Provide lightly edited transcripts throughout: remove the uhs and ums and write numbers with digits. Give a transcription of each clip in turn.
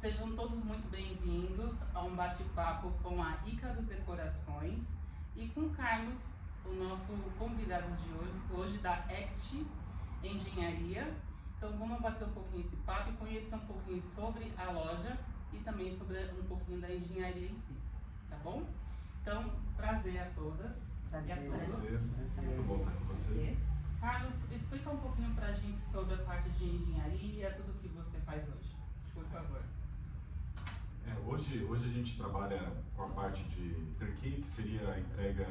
Sejam todos muito bem-vindos a um bate-papo com a Ícaros Decorações e com o Carlos, o nosso convidado de hoje da Act Engenharia. Então vamos bater um pouquinho esse papo e conhecer um pouquinho sobre a loja e também sobre um pouquinho da engenharia em si, tá bom? Então, prazer a todas e a todos. Muito bom estar com vocês. Carlos, explica um pouquinho pra gente sobre a parte de engenharia, tudo que você faz hoje, por favor. Hoje a gente trabalha com a parte de turnkey, que seria a entrega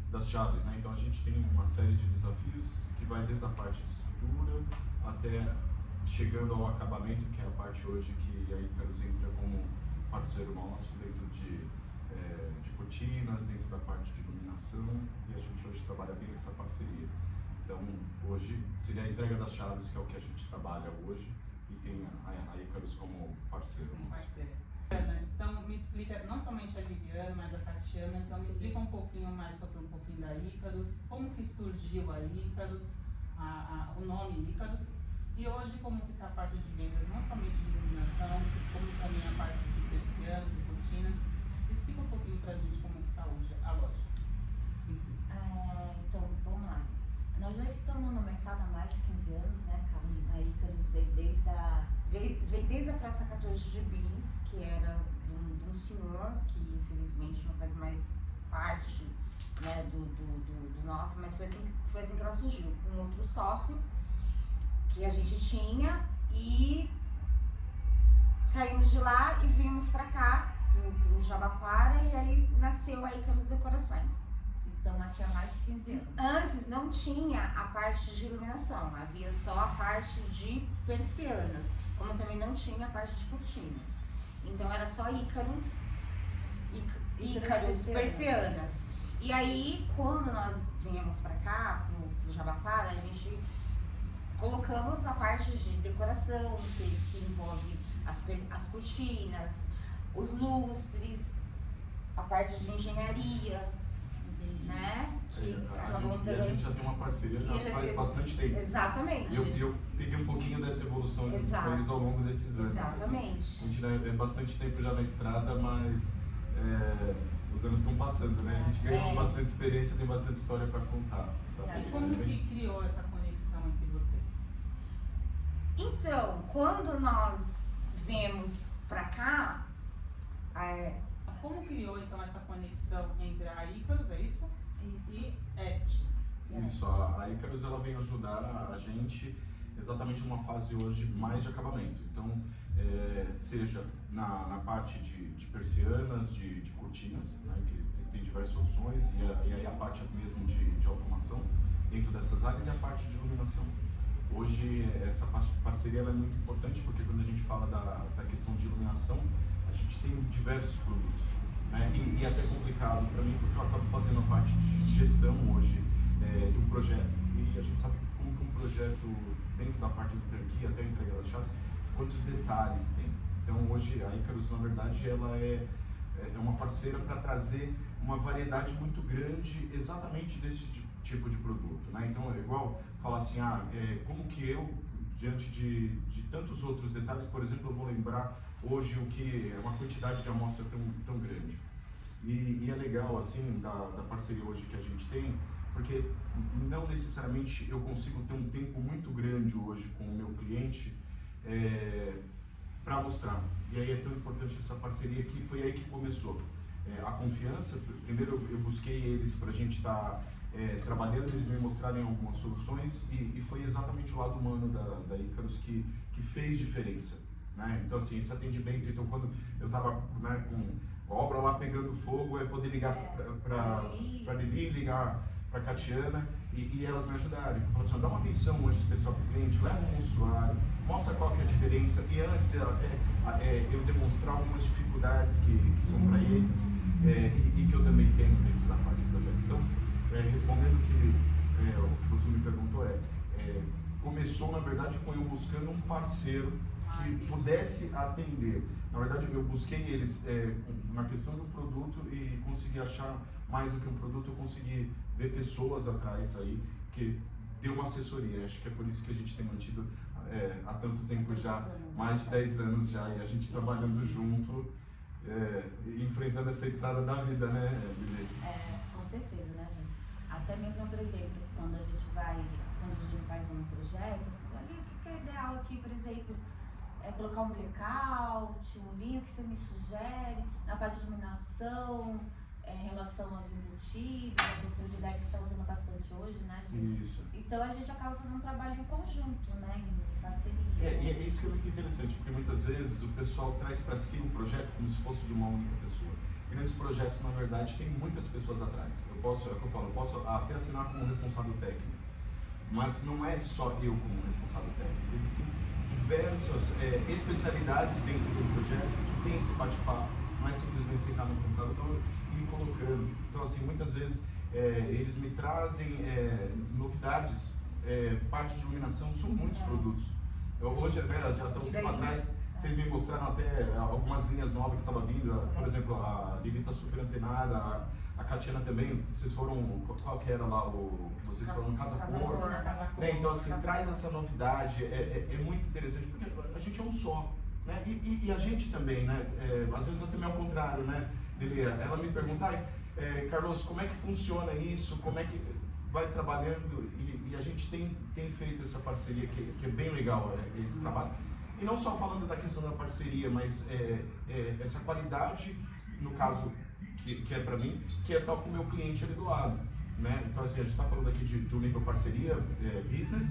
das chaves, né? Então a gente tem uma série de desafios que vai desde a parte de estrutura até chegando ao acabamento, que é a parte hoje que a Ícaros entra como parceiro nosso dentro de cortinas, dentro da parte de iluminação, e a gente hoje trabalha bem essa parceria. Então hoje seria a entrega das chaves, que é o que a gente trabalha hoje, e tem a Ícaros como parceiro nosso. Então me explica, não somente a Viviana, mas a Tatiana, então me explica um pouquinho mais sobre um pouquinho da Ícaros, como que surgiu a Ícaros, o nome Ícaros, e hoje como que está a parte de vendas, não somente de iluminação, como também a parte de persianas e cortinas. Explica um pouquinho pra gente como que está hoje a loja em si. Então, vamos lá. Nós já estamos no mercado há mais de 15 anos, né, Carlos? A Ícaros veio desde a Praça 14 de Bis, que era de um senhor que infelizmente não faz mais parte, né, do nosso, mas foi assim que ela surgiu, com outro sócio que a gente tinha, e saímos de lá e viemos pra cá, pro Jabaquara, e aí nasceu a Ícaros Decorações. Estamos aqui há mais de 15 anos. Antes não tinha a parte de iluminação, havia só a parte de persianas, como também não tinha a parte de cortinas. Então era só Ícaros persianas. E aí, quando nós viemos pra cá, pro Jabaquara, a gente colocamos a parte de decoração, que envolve as cortinas, os lustres, a parte de engenharia, né? A gente já tem uma parceria já faz bastante tempo. Exatamente. E eu peguei um pouquinho dessa evolução junto com eles ao longo desses anos. Exatamente. Assim. A gente é bastante tempo já na estrada, mas os anos estão passando, né? A gente ganhou bastante experiência, tem bastante história para contar. Sabe? E como que criou essa conexão entre vocês? Então, quando nós viemos pra cá, Como criou então essa conexão entre a Ícaros, é isso? Isso. E Act? Isso, a Ícaros ela vem ajudar a gente exatamente numa fase hoje mais de acabamento. Então, seja na parte de persianas, de cortinas, né, que tem diversas soluções, e aí a parte mesmo de automação dentro dessas áreas, e a parte de iluminação. Hoje essa parceria ela é muito importante, porque quando a gente fala da questão de iluminação, a gente tem diversos produtos, né? E é até complicado para mim, porque eu acabo fazendo a parte de gestão hoje de um projeto, e a gente sabe como que um projeto dentro da parte do turnkey, até a entrega das chaves, quantos detalhes tem. Então hoje a Ícaros, na verdade, ela é uma parceira para trazer uma variedade muito grande exatamente desse tipo de produto, né? Então é igual falar assim, como que eu, diante de tantos outros detalhes, por exemplo, eu vou lembrar hoje o que é uma quantidade de amostra tão grande. E é legal, assim, da parceria hoje que a gente tem, porque não necessariamente eu consigo ter um tempo muito grande hoje com o meu cliente para mostrar. E aí é tão importante essa parceria, que foi aí que começou. A confiança, primeiro eu busquei eles para a gente estar trabalhando, eles me mostrarem algumas soluções, e foi exatamente o lado humano da Ícaros que fez diferença, né? Então assim, esse atendimento, então quando eu estava, né, com a obra lá pegando fogo, eu poder ligar para Lili, ligar para Catiana, e elas me ajudarem. Eu falei assim, dá uma atenção hoje especial para o cliente, leva um monstruário, mostra qual que é a diferença, e antes eu demonstrar algumas dificuldades que são para eles, e que eu também tenho dentro da parte do projeto. Então, respondendo o que você me perguntou, começou na verdade com eu buscando um parceiro que pudesse atender. Na verdade, eu busquei eles na questão do produto, e consegui achar mais do que um produto, eu consegui ver pessoas atrás aí que deu uma assessoria. Acho que é por isso que a gente tem mantido há tanto tempo já, mais de 10 anos já, e a gente trabalhando junto, enfrentando essa estrada da vida, né, Lili? Com certeza, né, gente? Até mesmo, por exemplo, quando a gente faz um projeto, olha, o que é ideal aqui, por exemplo, é colocar um blackout, um linho que você me sugere, na parte de iluminação, em relação aos embutidos, a profundidade que está usando bastante hoje, né, gente? Isso. Então a gente acaba fazendo um trabalho em conjunto, né, em parceria. E é isso que é muito interessante, porque muitas vezes o pessoal traz para si o projeto como se fosse de uma única pessoa. Grandes projetos, na verdade, tem muitas pessoas atrás. É o que eu falo, eu posso até assinar como responsável técnico, mas não é só eu como responsável técnico. Existem diversas especialidades dentro de um projeto que tem esse bate-papo, não é simplesmente sentar no computador e ir colocando. Então, assim, muitas vezes eles me trazem novidades, parte de iluminação, são muitos produtos. Hoje, já há um tempo atrás, vocês me mostraram até algumas linhas novas que estavam vindo, por exemplo, a Lili está super antenada, a Catiana também, vocês foram, qual que era lá, vocês foram no Casa Cor, né? Então assim, traz essa novidade, é muito interessante, porque a gente é um só, né? E a gente também, né? Às vezes até meio ao contrário, né, Lili? Ela me pergunta, Carlos, como é que funciona isso, como é que vai trabalhando, e a gente tem feito essa parceria que é bem legal, esse trabalho. E não só falando da questão da parceria, mas essa qualidade, no caso, que é para mim, que é tal com o meu cliente ali do lado, né? Então, assim, a gente está falando aqui de um nível parceria, business,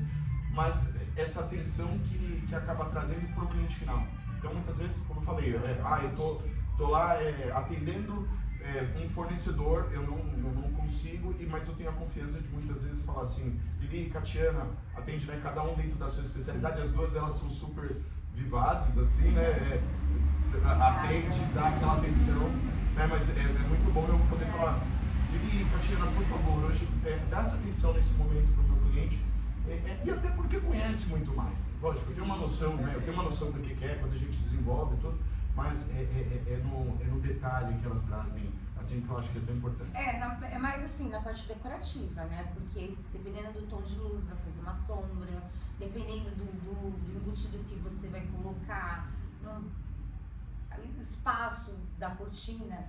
mas essa atenção que acaba trazendo para o cliente final. Então, muitas vezes, como eu falei, eu tô lá atendendo um fornecedor, eu não consigo, mas eu tenho a confiança de muitas vezes falar assim, Lili e Catiana, atende, né, cada um dentro da sua especialidade, as duas elas são super vivazes, assim, né, atende, dá aquela atenção, né, mas é muito bom eu poder falar, Lili e Catiana, por favor, hoje dá essa atenção nesse momento para o meu cliente, e até porque conhece muito mais, lógico, eu tenho uma noção, né, do que é, quando a gente desenvolve e tudo, mas é no detalhe que elas trazem, assim, que eu acho que é tão importante. É mais assim, na parte decorativa, né? Porque dependendo do tom de luz, vai fazer uma sombra, dependendo do embutido que você vai colocar, no espaço da cortina.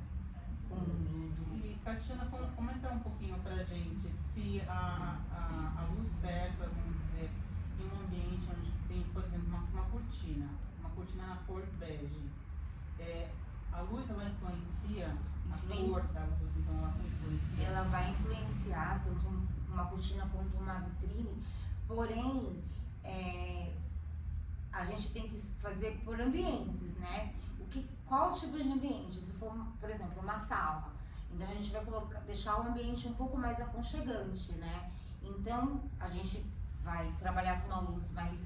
E, Catiana, comenta um pouquinho pra gente se a luz certa, vamos dizer, em um ambiente onde tem, por exemplo, uma cortina na cor bege. A luz, ela influencia a cor da luz, então ela influencia? Ela vai influenciar tanto uma cortina quanto uma vitrine, porém, a gente tem que fazer por ambientes, né? Qual tipo de ambiente? Se for, por exemplo, uma sala, então a gente vai deixar o ambiente um pouco mais aconchegante, né? Então, a gente vai trabalhar com uma luz mais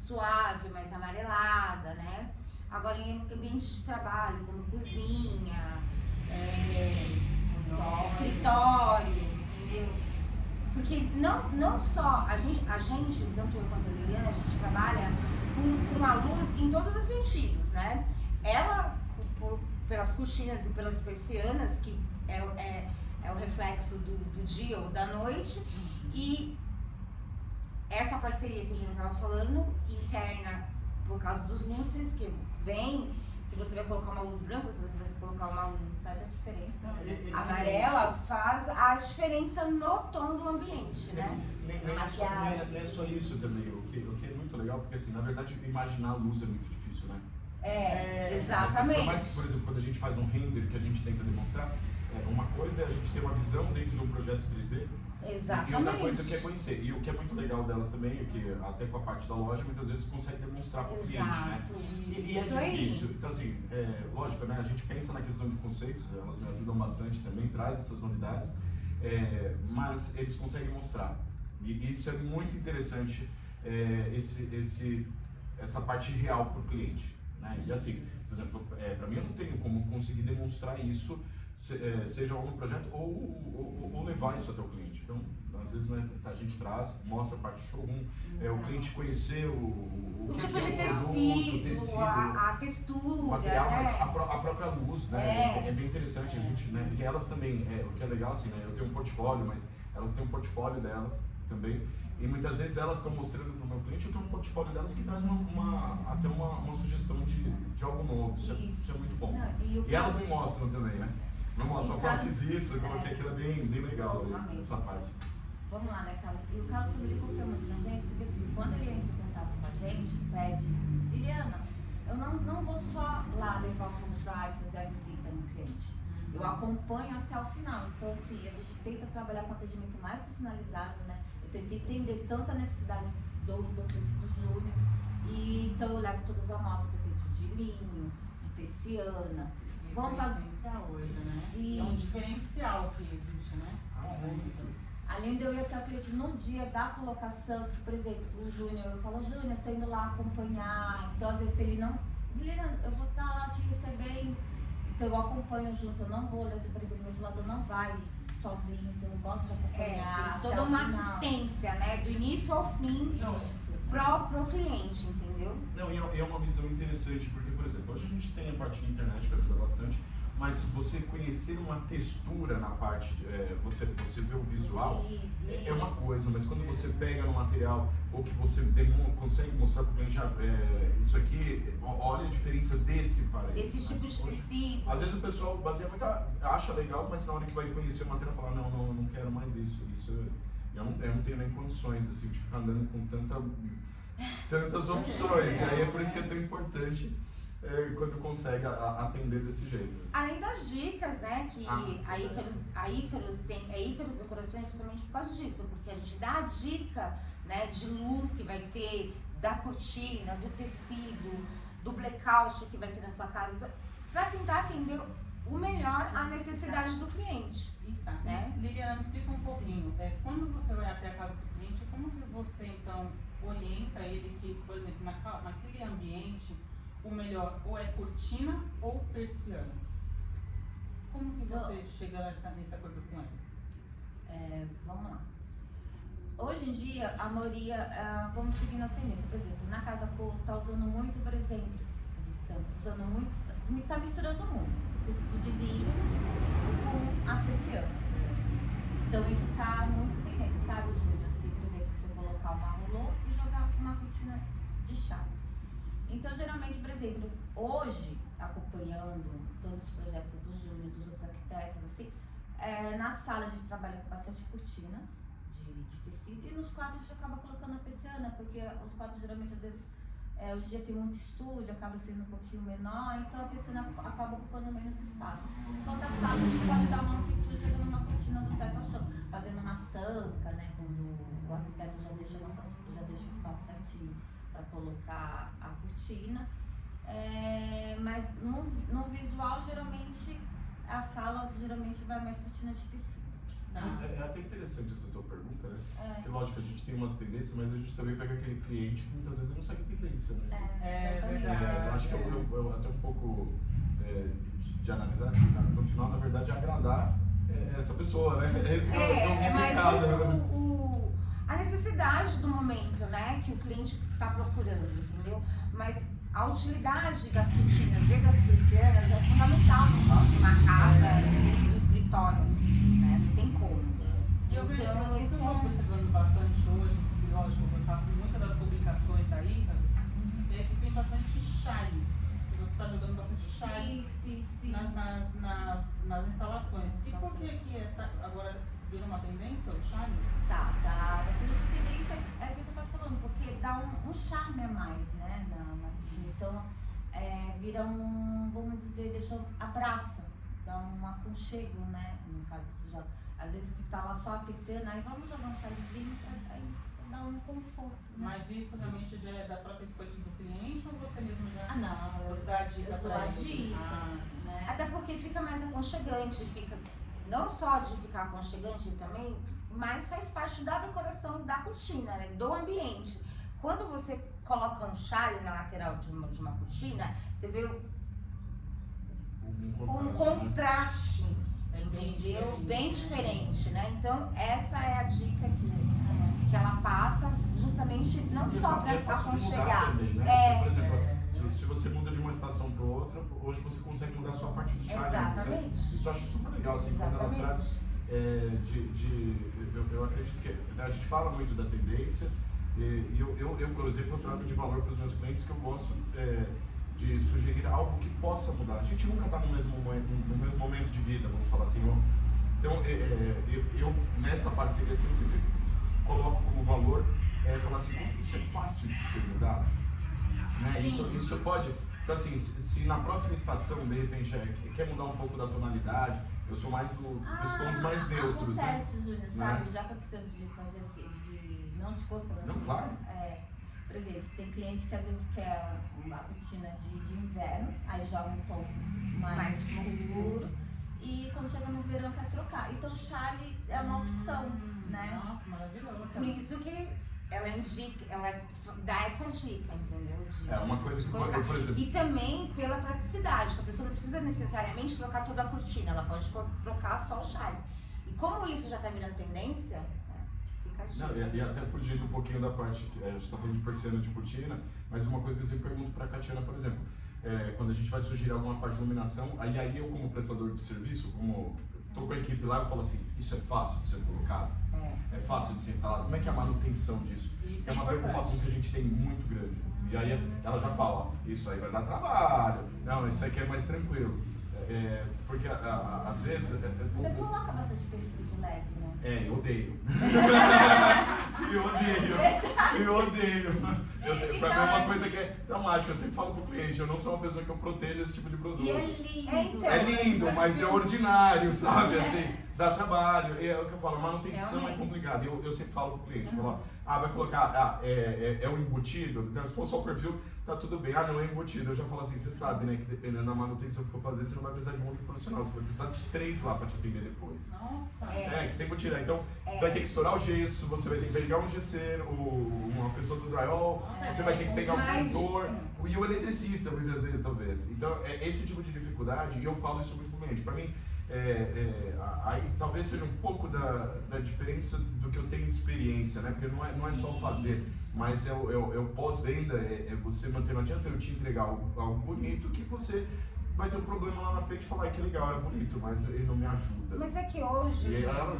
suave, mais amarelada, né? Agora, em ambiente de trabalho, como cozinha, escritório, entendeu? Porque não só a gente, tanto eu quanto a Liliana, a gente trabalha com a luz em todos os sentidos, né? Ela, pelas cortinas e pelas persianas, que é o reflexo do dia ou da noite, e essa parceria que o Júnior estava falando, interna, por causa dos lustres que vem, se você vai colocar uma luz branca, se você vai colocar uma luz, Faz a diferença. amarela, faz a diferença no tom do ambiente, né? Nem é só isso também, o que é muito legal, porque assim, na verdade, imaginar a luz é muito difícil, né? Exatamente. Mas, por exemplo, quando a gente faz um render que a gente tenta demonstrar, uma coisa é a gente ter uma visão dentro de um projeto 3D, Exatamente. e outra coisa que é conhecer. E o que é muito legal delas também, é que até com a parte da loja, muitas vezes consegue demonstrar para o cliente, né? E Isso é aí. difícil. Então, assim, lógico, né? A gente pensa na questão de conceitos, elas me ajudam bastante também, traz essas novidades, mas eles conseguem mostrar. E isso é muito interessante, essa parte real para o cliente, né? E assim, por exemplo, para mim eu não tenho como conseguir demonstrar isso, seja no projeto ou levar isso até o cliente. Então, às vezes, né, a gente traz, mostra a parte do showroom, o cliente conhecer o tipo que de é o produto, tecido, a textura, o material, né? mas a própria luz, né? É bem interessante a gente, né? E elas também, o que é legal, assim, né? Eu tenho um portfólio, mas elas têm um portfólio delas também. E muitas vezes elas estão mostrando para o meu cliente, eu tenho um portfólio delas que traz até uma sugestão de algo novo. Isso é muito bom. Não, e elas me mostram também, né? Me mostram, eu fiz isso, eu coloquei aquilo, é bem legal essa parte. Vamos lá, né, Carlos? E o Carlos também confia muito na gente, porque assim, quando ele entra em contato com a gente, pede, Liliana, eu não vou só lá levar o funcionário fazer a visita no cliente. Eu acompanho até o final. Então, assim, a gente tenta trabalhar com atendimento mais personalizado, né? Eu tento entender tanto a necessidade do cliente do Júnior. E então eu levo todas as amostras, por exemplo, de linho, de persiana. Vamos fazer essencial hoje, né? E é um diferencial que existe, né? Além de eu ir até o cliente no dia da colocação, se, por exemplo, o Júnior, eu falo, Júnior, eu tô indo lá acompanhar. Então, às vezes, ele não. Liliana, eu vou estar lá te recebendo. Então eu acompanho junto, eu não vou, por exemplo, meu celular não vai sozinho, então eu gosto de acompanhar. Tem toda uma assistência, né? Do início ao fim pro cliente, entendeu? Não, e é uma visão interessante, porque, por exemplo, hoje a gente tem a parte da internet que ajuda bastante, mas você conhecer uma textura na parte, você ver o visual, é uma coisa, mas quando você pega no material, ou que você consegue mostrar para o cliente, isso aqui, olha a diferença desse para esse. Esse tipo de tecido. Às vezes o pessoal baseia muito, acha legal, mas na hora que vai conhecer o material, fala, não quero mais isso. Eu não tenho nem condições, assim, de ficar andando com tantas opções, e aí é por isso que é tão importante quando consegue atender desse jeito. Além das dicas, né, que a Ícaros tem, Ícaros Decorações justamente por causa disso, porque a gente dá a dica, né, de luz que vai ter, da cortina, do tecido, do blackout que vai ter na sua casa, para tentar atender o melhor a necessidade do cliente. Né? Liliana, me explica um pouquinho, quando você vai até a casa do cliente, como que você então orienta ele que, por exemplo, naquele ambiente, o melhor ou é cortina ou persiana? Como que você chega nesse acordo com ele? Vamos lá. Hoje em dia, a maioria, vamos seguir nas tendências. Por exemplo, na Casa Cor está usando muito, por exemplo, está misturando muito o tecido de linho com a persiana. Então isso está muito tendência, sabe, Júlio? Assim, por exemplo, você colocar uma rolô e jogar uma cortina de chá. Então, geralmente, por exemplo, hoje, acompanhando todos os projetos do Júnior, dos outros arquitetos, assim, na sala a gente trabalha com bastante cortina de tecido e nos quartos a gente acaba colocando a persiana, porque os quartos geralmente, às vezes, hoje em dia tem muito estúdio, acaba sendo um pouquinho menor, então a persiana acaba ocupando menos espaço. Enquanto a sala a gente pode dar uma amplitude jogando uma cortina do teto ao chão, fazendo uma sanca, né, quando o arquiteto já deixa o espaço certinho para colocar a cortina, mas no visual, geralmente, a sala geralmente vai mais cortina de tecido. É até interessante essa tua pergunta, né? Porque, lógico, a gente tem umas tendências, mas a gente também pega aquele cliente que muitas vezes não segue tendência, né? Verdade. Eu acho que eu até um pouco de analisar assim, no final, na verdade, agradar essa pessoa, né? Esse é mas complicado. a necessidade do momento, né, que o cliente está procurando, entendeu? Mas a utilidade das cortinas e das persianas é fundamental na casa, dentro do escritório, né? Não tem como. Eu estou observando bastante hoje, porque lógico, eu faço muitas das publicações da Ícaros, que tem bastante shine, que você está jogando bastante shine nas instalações. E por que essa agora virou uma tendência, o shine? Tá. Bastante tendência é o que eu tô falando, porque dá um charme a mais, né, na cortina. Então, vira vamos dizer, abraça, dá um aconchego, né, no caso que você joga. Às vezes você tá lá só a piscina, aí vamos jogar um chalezinho pra dar um conforto, né? Mas isso realmente já é da própria escolha do cliente ou você mesmo já não, você dá a dica pra ele? Né? Até porque fica mais aconchegante, fica não só de ficar aconchegante também, mas faz parte da decoração da cortina, né, do ambiente. Quando você coloca um chale na lateral de uma cortina, você vê um contraste, entendeu? Bem diferente, né? Então essa é a dica que ela passa, justamente não só para aconchegar. Também, né? Por exemplo, se você muda de uma estação para outra, hoje você consegue mudar só a parte do chale. Exatamente. Isso eu acho super legal, assim, quando elas trazem. eu acredito que a gente fala muito da tendência, e eu, por exemplo, eu trago de valor para os meus clientes que eu gosto de sugerir algo que possa mudar. A gente nunca está no mesmo momento de vida, vamos falar assim. Então, eu nessa parceria assim, eu sempre coloco como valor, falar assim, isso é fácil de ser mudado, né? Isso pode, então assim, se na próxima estação, de repente, quer mudar um pouco da tonalidade, eu sou mais dos tons mais neutros, acontece, né? Júnior, sabe? Já aconteceu de fazer assim, de não desconto, Não, claro. Por exemplo, tem cliente que às vezes quer uma cortina de inverno, aí joga um tom mais escuro, e quando chega no verão quer trocar. Então o chale é uma opção, né? Nossa, maravilhoso. Por isso que ela indica, ela dá essa dica, entendeu? É uma coisa que colocar. por exemplo. E também pela praticidade, que a pessoa não precisa necessariamente trocar toda a cortina, ela pode trocar só o chale. E como isso já está virando tendência, fica a dica. Não, e até fugindo um pouquinho da parte que a gente está falando de persiana de cortina, mas uma coisa que eu sempre pergunto para a Catiana, por exemplo, quando a gente vai sugerir alguma parte de iluminação, aí eu como prestador de serviço, como estou com a equipe lá, eu falo assim, isso é fácil de ser colocado? É fácil de ser instalado? Como é que é a manutenção disso? Isso É uma importante. preocupação que a gente tem muito grande. E aí ela já fala, ó, isso aí vai dar trabalho, não, isso aqui é mais tranquilo. Porque às vezes... Você coloca bastante perfil de LED, né? Eu odeio. Eu odeio. Pra mim é uma coisa que é traumática. Eu sempre falo pro cliente, eu não sou uma pessoa que eu protejo esse tipo de produto. E é lindo. Então, É lindo, mas é ordinário, sabe? Assim, dá trabalho. É o que eu falo, a manutenção é complicada. Eu sempre falo pro cliente, falo, vai colocar, é um embutido? Então, se for só o perfil, tá tudo bem. Não é embutido. Eu já falo assim, você sabe, né, que dependendo da manutenção que for fazer, você não vai precisar de um único profissional, você vai precisar de 3 lá pra te atender depois. Nossa. Que sem embutido. Então, vai ter que estourar o gesso, você vai ter que pegar um gesseiro, uma pessoa do drywall, você vai ter que pegar um pintor e o eletricista, muitas vezes, talvez. Então, esse tipo de dificuldade, e eu falo isso muito pro cliente. Pra mim, aí talvez seja um pouco da diferença do que eu tenho de experiência, né? Porque não é só fazer, mas é o pós-venda, você manter. Não adianta eu te entregar algo bonito que você vai ter um problema lá na frente e falar, que legal, era bonito, mas ele não me ajuda. Mas é que hoje... E ela,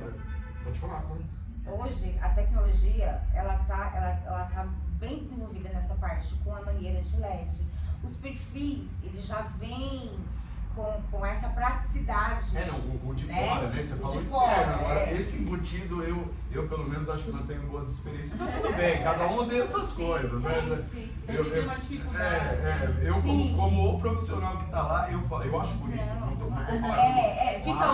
pode falar, né? Hoje, a tecnologia, ela tá bem desenvolvida nessa parte, com a mangueira de LED. Os perfis, eles já vêm com essa praticidade. O de fora, né? Você falou fora, externo. Agora, esse embutido, eu pelo menos acho que não tenho boas experiências. Mas tudo bem, cada um odeia suas coisas, né? Sempre tem uma dificuldade. Eu como o profissional que tá lá, eu acho bonito. Não tô falando. Fica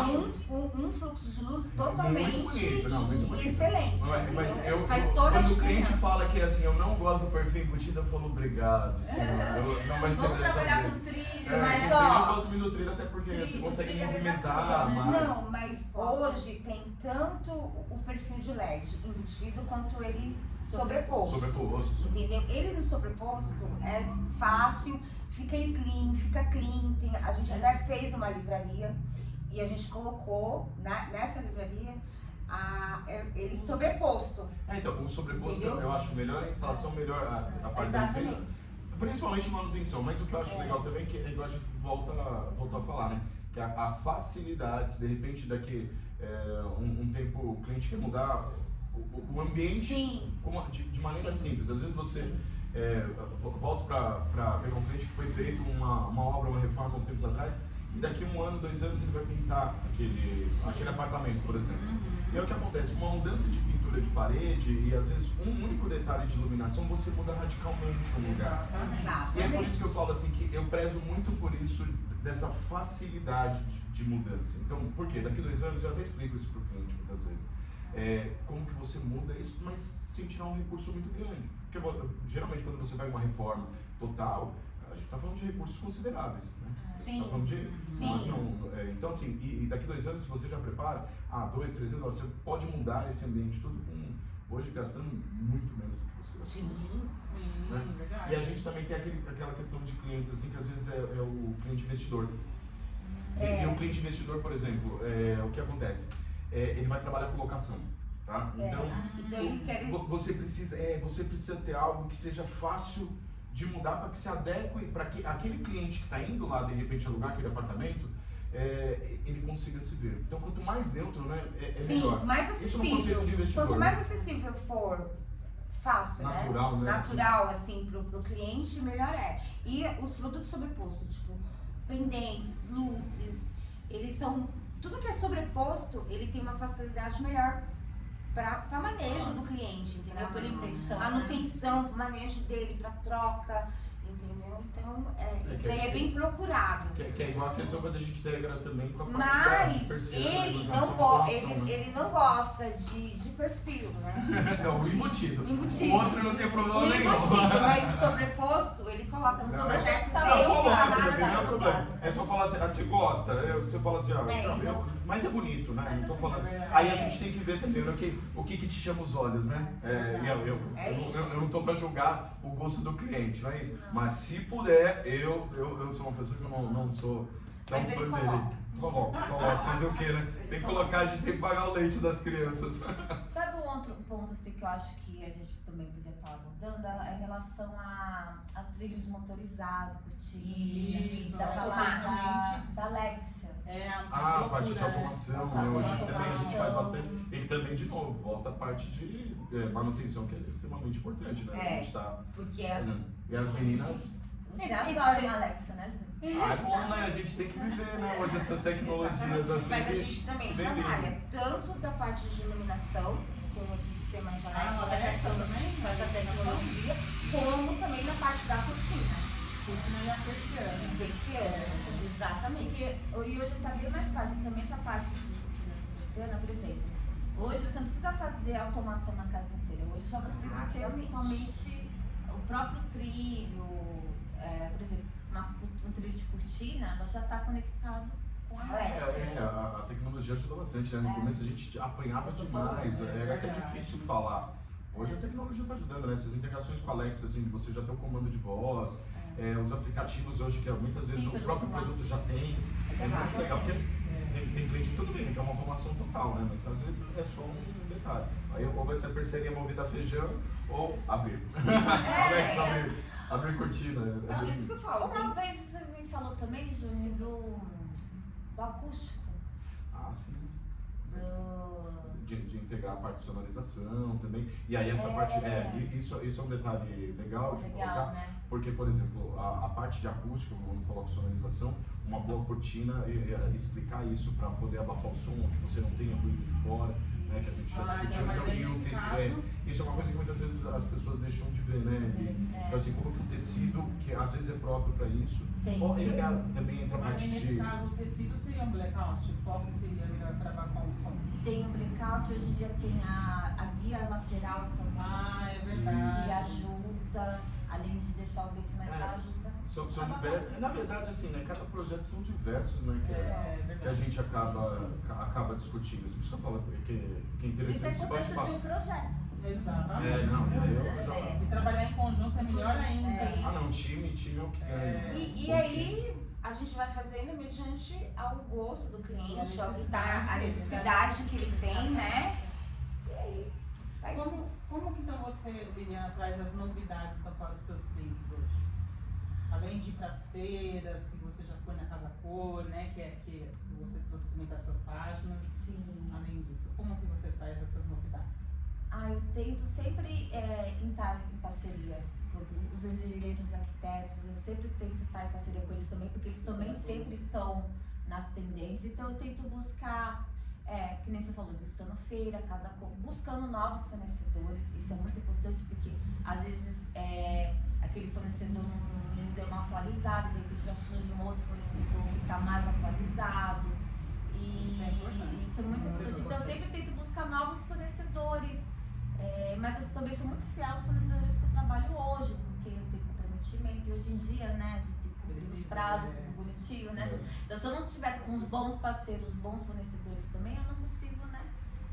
um fluxo de luz totalmente muito bonito, muito bonito. excelente. Mas faz toda a quando o diferença. cliente fala que assim, eu não gosto do perfil embutido, eu falo obrigado, senhor. Não vai ser Vamos dessa trabalhar vez. com trilho. Mas, eu gosto muito do trilho até porque você consegue trilho é movimentar legal, mais. Não, mas hoje tem tanto o perfil de LED embutido quanto ele sobreposto. Entendeu? Ele no sobreposto é fácil, fica slim, fica clean. A gente até fez uma livraria e a gente colocou nessa livraria ele sobreposto. Então, o sobreposto Entendeu? eu acho melhor a instalação, melhor a parte da limpeza. Principalmente manutenção, mas o que eu acho legal também é que igual a gente volta a falar, né? Que a facilidade, se de repente daqui um tempo o cliente quer mudar o ambiente de maneira simples. Às vezes você volta para pegar um cliente que foi feito uma obra, uma reforma uns tempos atrás, e daqui 1 ano, 2 anos ele vai pintar aquele apartamento, por exemplo. E é o que acontece, uma mudança de pintura de parede e às vezes um único detalhe de iluminação, você muda radicalmente um lugar. E é por isso que eu falo assim, que eu prezo muito por isso, dessa facilidade de mudança. Então, por quê? Daqui 2 anos, eu até explico isso para o cliente muitas vezes. Como que você muda isso, mas sem tirar um recurso muito grande. Porque geralmente quando você vai uma reforma total, a gente está falando de recursos consideráveis, né? Sim. Tá falando de, então assim, e daqui 2 anos, se você já prepara, 2, 3 anos, você pode mudar esse ambiente tudo hoje gastando muito menos do que você gastou. Né? Verdade. E a gente também tem aquela questão de clientes assim, que às vezes é o cliente investidor. E o cliente investidor, por exemplo, o que acontece? Ele vai trabalhar com locação. Tá? Então você precisa ter algo que seja fácil de mudar para que se adeque, para que aquele cliente que está indo lá de repente alugar aquele apartamento, ele consiga se ver. Então, quanto mais neutro, né, é Sim, melhor. mais Isso no conceito acessível. de investidor. Quanto mais acessível for, fácil, Natural, né? Natural, assim, pro cliente, melhor é. E os produtos sobrepostos, tipo, pendentes, lustres, eles são... Tudo que é sobreposto, ele tem uma facilidade melhor para manejo do cliente, entendeu? Pra manutenção, manutenção, pro manejo dele, para troca, entendeu? Então, isso que- aí é bem procurado. Que é igual a questão quando a gente integra também com a parte de Mas persiana, ele iluminação, não, automação, né? ele não gosta de perfil, né? Não, o embutido. Embutido. O outro não tem problema O nenhum. embutido, mas sobreposto, ele coloca no Não, sobregesto tá Não, dele. coloca tá também, não é maravilhoso. problema. É só falar assim, você gosta, você fala assim, mas é bonito, né? Não tô falando. Aí a gente tem que ver também, né, o que te chama os olhos, né? Eu não tô pra julgar o gosto do cliente, não é isso? Mas se puder, eu sou uma pessoa que eu não sou tão Mas fã ele dele. Coloca. Fazer o quê, né? Tem que colocar, a gente tem que pagar o leite das crianças. Sabe um outro ponto assim, que eu acho que a gente também podia estar abordando? É em relação às trilhos motorizadas, cortina, Isso, da falar da Alexia. A parte de automação, né? Parte de Hoje também a gente faz automação. bastante. E também, de novo, volta a parte de manutenção, que é extremamente importante, né? A gente tá Porque fazendo. E as meninas. Você adora uma Alexia, né, Ju? É bom, né? A gente tem que viver, né? Hoje essas tecnologias assim. Mas a gente também bem trabalha tanto da parte de iluminação, com o sistema de análise, com essa tecnologia, como também na parte da cortina. Cortina e a persiana. Persianas, exatamente. E hoje está bem mais fácil, principalmente a parte de cortinas persiana, por exemplo. Hoje você não precisa fazer automação na casa inteira. Hoje só você ter somente o próprio trilho, por exemplo, um trilho de cortina, ela já está conectado com a Alexia. A tecnologia ajuda bastante, né? No começo a gente apanhava demais, era até difícil falar. Hoje a tecnologia está ajudando, né? Essas integrações com a Alexa, assim, de você já ter o comando de voz, os aplicativos hoje, que muitas vezes o próprio produto já tem. É muito legal, porque tem cliente que tudo bem, que é uma automação total, né? Mas às vezes é só um detalhe. Aí ou vai ser a persianinha movida a feijão, ou abrir. Alexa, abrir cortina. Então, isso que eu falo. Uma vez você me falou também, Júnior, do acústico. Ah, sim. Do... De integrar a parte de sonorização também. E aí essa parte, isso é um detalhe legal de colocar, né? porque, por exemplo, a parte de acústica, quando coloca sonorização, uma boa cortina, explicar isso para poder abafar o som, que você não tenha ruído de fora, né, que a gente já discutiu. Então, isso é uma coisa que muitas vezes as pessoas deixam de ver, né? Então, assim, como que o tecido, que às vezes é próprio para isso, também entra a Mas parte nesse de... caso o tecido seria um blackout? Qual que seria melhor para abafar o som? Tem o blackout, hoje em dia tem a guia lateral também. Ah, é verdade. Que ajuda, além de deixar o beat mais ajuda. São diversos, na verdade, assim, né, cada projeto são diversos, né, que a verdade. gente acaba discutindo. Por isso que eu falo que é Isso é interessante esse a importância de bate-papo. um projeto. Exatamente. Eu já... E trabalhar em conjunto é melhor ainda. Ah, não, time é o que ganha. E aí a gente vai fazendo mediante ao gosto do cliente, ao que tá, a necessidade que ele tem, né? E aí vai. Como que então você, Liliana, traz as novidades para os seus clientes hoje? Além de ir para as feiras, que você já foi na Casa Cor, né? Que você trouxe também para suas páginas. Sim. Além disso, como que você traz essas novidades? Eu tento sempre estar em parceria com os engenheiros arquitetos, eu sempre tento estar em parceria com eles também, porque eles também sempre estão nas tendências, então eu tento buscar, que nem você falou, visitando feira, casa, buscando novos fornecedores, isso é muito importante porque às vezes aquele fornecedor não deu uma atualizada, de repente já surge um outro fornecedor que está mais atualizado, e isso é muito importante, então eu sempre tento buscar novos fornecedores. Mas eu também sou muito fiel aos fornecedores que eu trabalho hoje, porque eu tenho comprometimento e hoje em dia, né, a gente tem que cumprir os prazos, tudo bonitinho, né? Então se eu não tiver uns bons parceiros, bons fornecedores também, eu não consigo, né?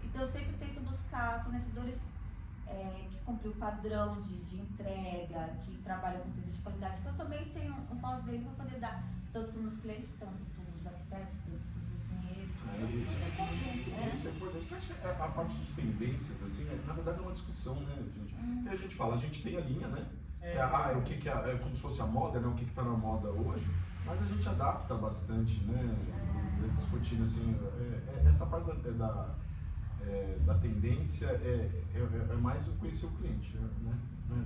Então eu sempre tento buscar fornecedores que cumprem o padrão de entrega, que trabalham com serviço de qualidade, porque eu também tenho um pós-venda para poder dar tanto para os meus clientes, tanto para os arquitetos, tanto para os engenheiros. Isso é importante, porque acho que a parte de tendências, assim, na verdade é uma discussão, né, gente? E a gente fala, a gente tem a linha, né? O que é como se fosse a moda, né? O que está na moda hoje, mas a gente adapta bastante, né? discutindo assim, essa parte da tendência é mais o conhecer o cliente, né?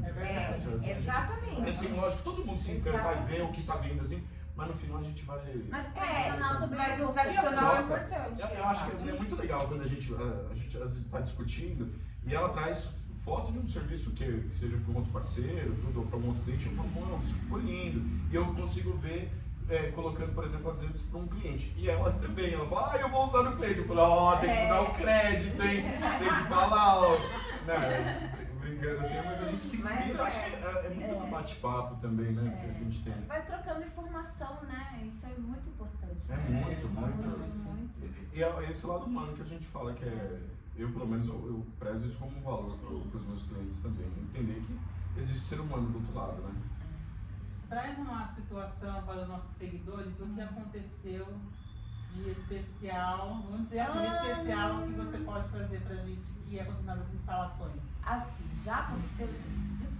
É verdade. Assim, Exatamente. Assim, lógico, todo mundo se encanta e vê o que está vindo assim, mas no final a gente vai. Mas o tradicional também. Mas o tradicional é importante. Eu acho que é muito legal quando a gente às vezes está discutindo e ela traz foto de um serviço que seja para um outro parceiro, tudo, ou para um outro cliente, eu falo, não, isso ficou lindo. E eu consigo ver colocando, por exemplo, às vezes para um cliente. E ela também, ela fala, eu vou usar no cliente. Eu falo, tem que dar o crédito, tem que falar, brincando assim, mas a gente se inspira, acho que é muito um bate-papo também, né, que a gente tem. Vai trocando informação, né? Isso é muito importante. É muito. Muito. E é esse lado humano que a gente fala que eu pelo menos eu prezo isso como um valor para os meus clientes também, entender que existe ser humano do outro lado, né? Traz uma situação para os nossos seguidores, o que aconteceu de especial, vamos dizer assim, especial que você pode fazer pra gente que aconteceu nas instalações. Assim, já aconteceu.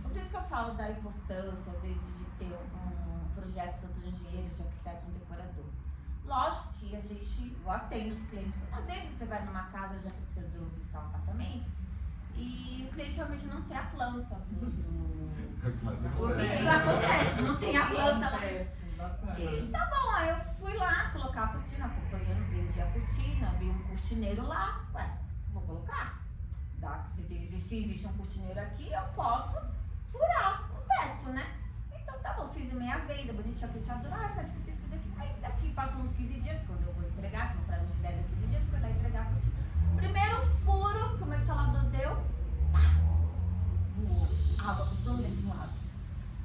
Por isso que eu falo da importância, às vezes, de ter um projeto tanto de engenheiro, de arquiteto e decorador. Lógico que a gente atende os clientes. Às vezes você vai numa casa, já aconteceu de visitar um apartamento, e o cliente realmente não tem a planta Mas Isso já acontece, não tem a planta lá. Acontece bastante. Tá bom, aí eu fui lá colocar a cortina, acompanhando, vendi a cortina, vi um cortineiro lá, vou colocar. Se existe um cortineiro aqui, eu posso furar o teto, né? Então tá bom, fiz a minha venda, bonitinha, fechadura, quero esse tecido aqui. Aí daqui passou uns 15 dias, quando eu vou entregar, com prazo de 10 a 15 dias, fui lá entregar a cortina. Primeiro furo que o meu instalador deu, voou água por todos os lados.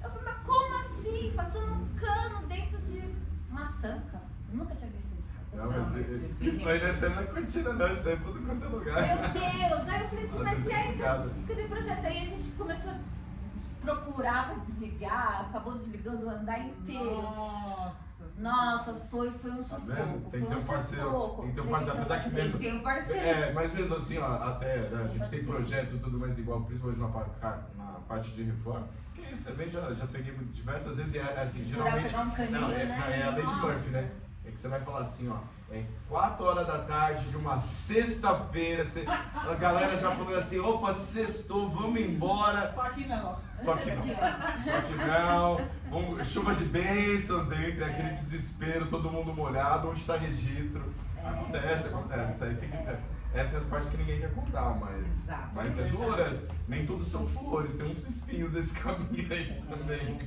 Eu falei, mas como assim? Passando um cano dentro de uma sanca? Eu nunca tinha visto isso. Não, mas isso aí não é sendo na cortina, não, isso é tudo quanto é lugar. Meu Deus! Aí eu falei assim, mas e aí? Obrigado. Cadê o projeto? Aí a gente começou a procurar pra desligar, acabou desligando o andar inteiro. Nossa, foi um sufoco. vendo? Tem que ter foi um parceiro. sufoco. Tem que ter um parceiro, apesar que Tem mesmo. que ter um parceiro. Mas mesmo assim, ó, até né, a gente tem projeto e tudo mais igual, principalmente na parte de reforma. Que isso também já peguei diversas vezes e assim, geralmente. Pegar um caninho, Não, né? é a Lady Nossa. Murphy, né? É que você vai falar assim, ó, 4 horas da tarde de uma sexta-feira, a galera já falando assim, opa, sextou, vamos embora. Só que não. Só que não. Chuva de bênçãos dentro, aquele desespero, todo mundo molhado, onde está registro. Acontece. Isso aí tem que ter. Essas são as partes que ninguém quer contar, mas é dura. Nem tudo são flores, tem uns espinhos nesse caminho aí também.